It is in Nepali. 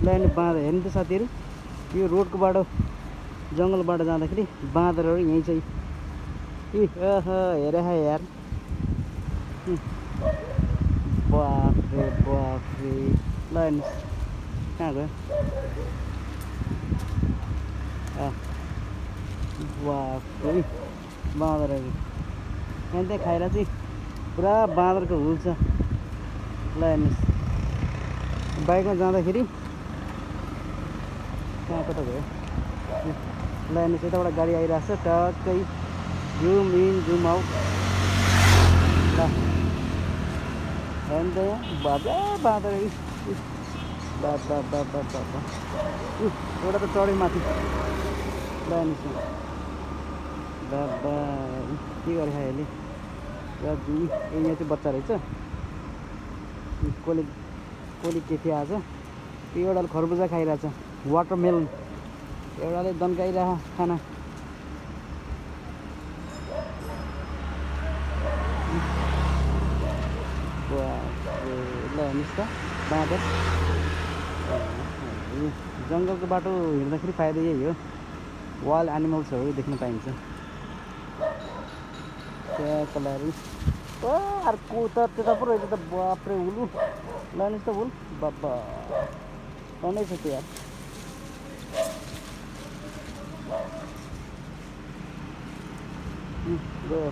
ल अनि बाँदर हेर्नु त साथीहरू, यो रोडको बाटो जङ्गलबाट जाँदाखेरि बाँदरहरू यहीँ चाहिँ हेर यार, बाफ्रे बाफ्रे। ल हेर्नुहोस् कहाँ गयो, बाफ्रे बाँदरहरू यहाँ त्यहाँ खाएर चाहिँ पुरा बाँदरको हुल छ। ल हेर्नुहोस् बाइकमा जाँदाखेरि कहाँ कता गयो। ल हेर्नुहोस् यताबाट गाडी आइरहेको छ, टक्कै जुम इन जुम आउट। ल हेर्नु त यहाँ बाबा बाँदरहरू, बाबा बाबा बाबा एउटा त चढ्यो माथि। ल हेर्नुहोस् बाबा के गरे अहिले, यहाँ चाहिँ बच्चा रहेछ। कसले के थियो आज, त्यो एउटाले खरबुजा खाइरहेछ, वाटरमेलन, एउटाले दन्काइरह खाना। ल हेर्नुहोस् त बाँदर, जङ्गलको बाटो हिँड्दाखेरि फाइदा यही हो, वाइल्ड एनिमल्सहरू देख्न पाइन्छ। त्यहाँ कलाहरू अर्को त त्यता पो रहेछ त, बाफ्रे उलु। ल हेर्नुहोस् त उल, बाबा टन्नै छ त्यो यार। गयो